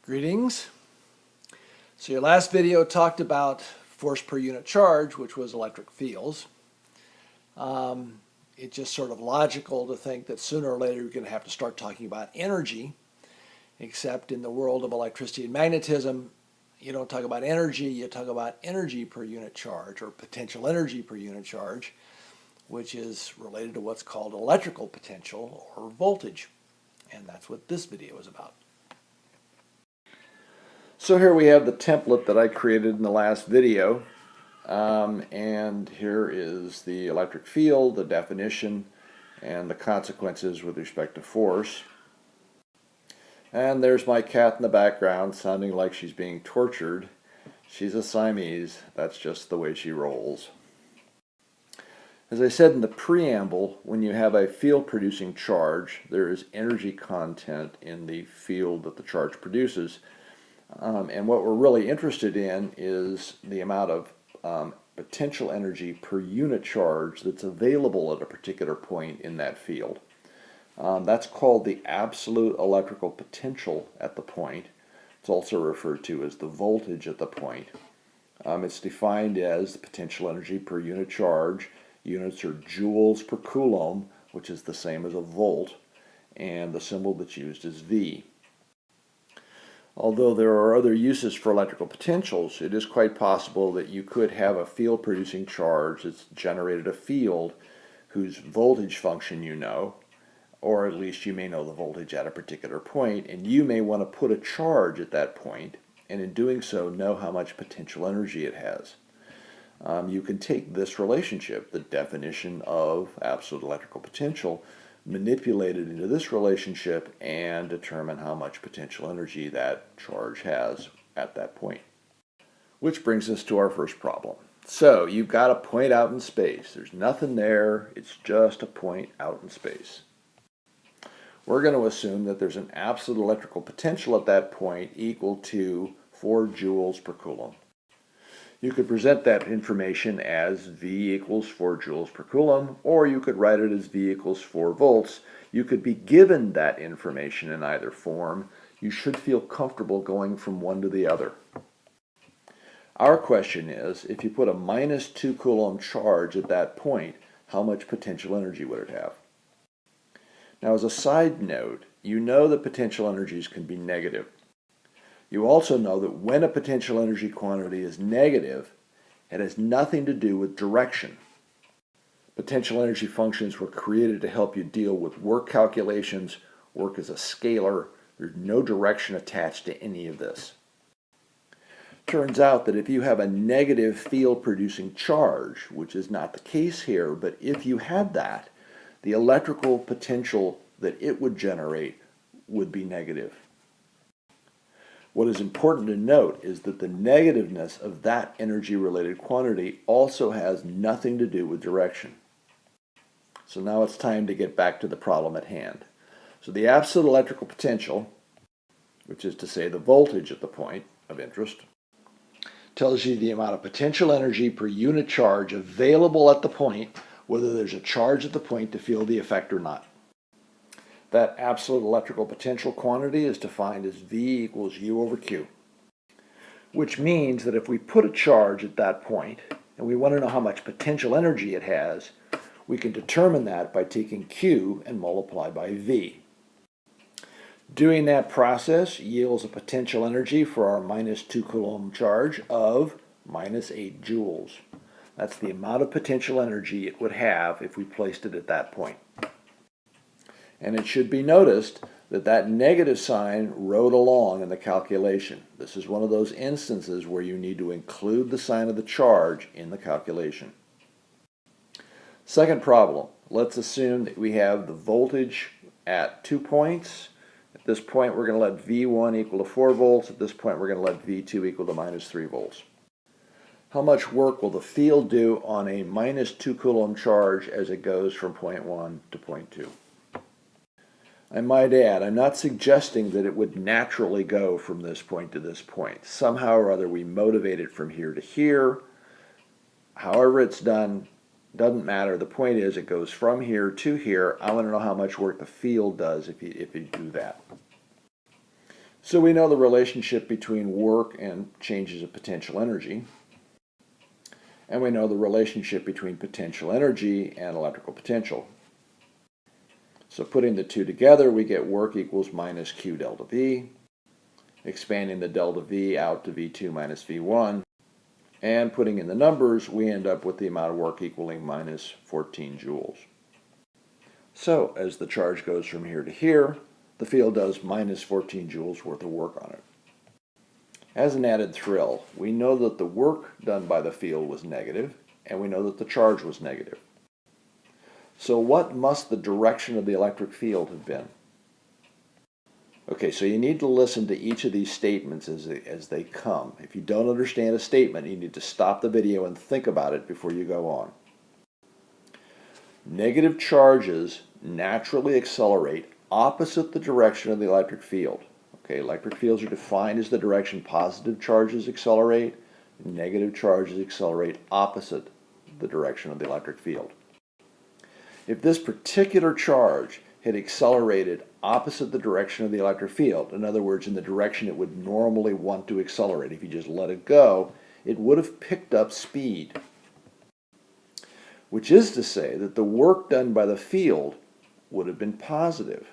Greetings. So your last video talked about force per unit charge, which was electric fields. It's just sort of logical to think that sooner or later you're going to have to start talking about energy, except in the world of electricity and magnetism, you don't talk about energy, you talk about energy per unit charge or potential energy per unit charge, which is related to what's called electrical potential or voltage. And that's what this video is about. So here we have the template that I created in the last video, and here is the electric field, the definition, and the consequences with respect to force. And there's my cat in the background sounding like she's being tortured. She's a Siamese, that's just the way she rolls. As I said in the preamble, when you have a field producing charge, there is energy content in the field that the charge produces. And what we're really interested in is the amount of potential energy per unit charge that's available at a particular point in that field. That's called the absolute electrical potential at the point. It's also referred to as the voltage at the point. It's defined as the potential energy per unit charge. Units are joules per coulomb, which is the same as a volt, and the symbol that's used is V. Although there are other uses for electrical potentials, it is quite possible that you could have a field producing charge that's generated a field whose voltage function you know, or at least you may know the voltage at a particular point, and you may want to put a charge at that point, and in doing so know how much potential energy it has. You can take this relationship, the definition of absolute electrical potential, manipulate it into this relationship and determine how much potential energy that charge has at that point. Which brings us to our first problem. So you've got a point out in space. There's nothing there. It's just a point out in space. We're going to assume that there's an absolute electrical potential at that point equal to 4 joules per coulomb. You could present that information as V equals 4 joules per coulomb, or you could write it as V equals 4 volts. You could be given that information in either form. You should feel comfortable going from one to the other. Our question is, if you put a minus 2 coulomb charge at that point, how much potential energy would it have? Now, as a side note, you know that potential energies can be negative. You also know that when a potential energy quantity is negative, it has nothing to do with direction. Potential energy functions were created to help you deal with work calculations, work as a scalar. There's no direction attached to any of this. Turns out that if you have a negative field producing charge, which is not the case here, but if you had that, the electrical potential that it would generate would be negative. What is important to note is that the negativeness of that energy-related quantity also has nothing to do with direction. So now it's time to get back to the problem at hand. So the absolute electrical potential, which is to say the voltage at the point of interest, tells you the amount of potential energy per unit charge available at the point, whether there's a charge at the point to feel the effect or not. That absolute electrical potential quantity is defined as V equals U over Q, which means that if we put a charge at that point and we want to know how much potential energy it has, we can determine that by taking Q and multiply by V. Doing that process yields a potential energy for our minus 2 coulomb charge of minus 8 joules. That's the amount of potential energy it would have if we placed it at that point. And it should be noticed that that negative sign rode along in the calculation. This is one of those instances where you need to include the sign of the charge in the calculation. Second problem, let's assume that we have the voltage at 2 points. At this point we're going to let V1 equal to 4 volts. At this point we're going to let V2 equal to minus 3 volts. How much work will the field do on a minus 2 coulomb charge as it goes from point 1 to point 2? I might add, I'm not suggesting that it would naturally go from this point to this point. Somehow or other we motivate it from here to here. However it's done, doesn't matter. The point is it goes from here to here. I want to know how much work the field does if you do that. So we know the relationship between work and changes of potential energy. And we know the relationship between potential energy and electrical potential. So putting the two together, we get work equals minus Q delta V, expanding the delta V out to V2 minus V1, and putting in the numbers, we end up with the amount of work equaling minus 14 joules. So as the charge goes from here to here, the field does minus 14 joules worth of work on it. As an added thrill, we know that the work done by the field was negative, and we know that the charge was negative. So what must the direction of the electric field have been? Okay, so you need to listen to each of these statements as they come. If you don't understand a statement, you need to stop the video and think about it before you go on. Negative charges naturally accelerate opposite the direction of the electric field. Okay, electric fields are defined as the direction positive charges accelerate, and negative charges accelerate opposite the direction of the electric field. If this particular charge had accelerated opposite the direction of the electric field, in other words, in the direction it would normally want to accelerate, if you just let it go, it would have picked up speed. Which is to say that the work done by the field would have been positive.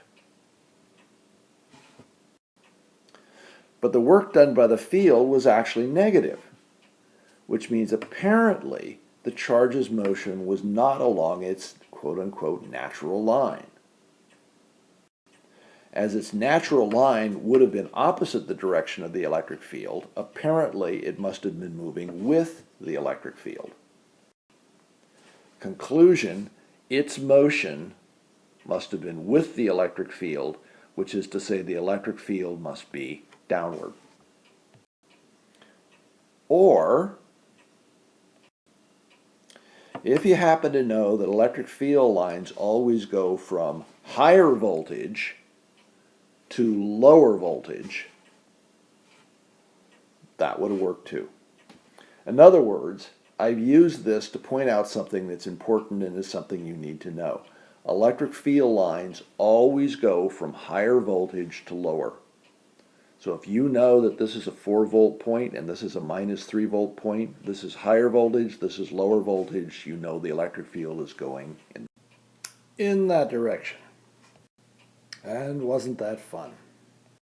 But the work done by the field was actually negative, which means apparently the charge's motion was not along its quote-unquote natural line. As its natural line would have been opposite the direction of the electric field, apparently it must have been moving with the electric field. Conclusion, its motion must have been with the electric field, which is to say the electric field must be downward. Or, if you happen to know that electric field lines always go from higher voltage to lower voltage, that would have worked too. In other words, I've used this to point out something that's important and is something you need to know. Electric field lines always go from higher voltage to lower. So if you know that this is a 4-volt point and this is a minus 3-volt point, this is higher voltage, this is lower voltage, you know the electric field is going in that direction. And wasn't that fun?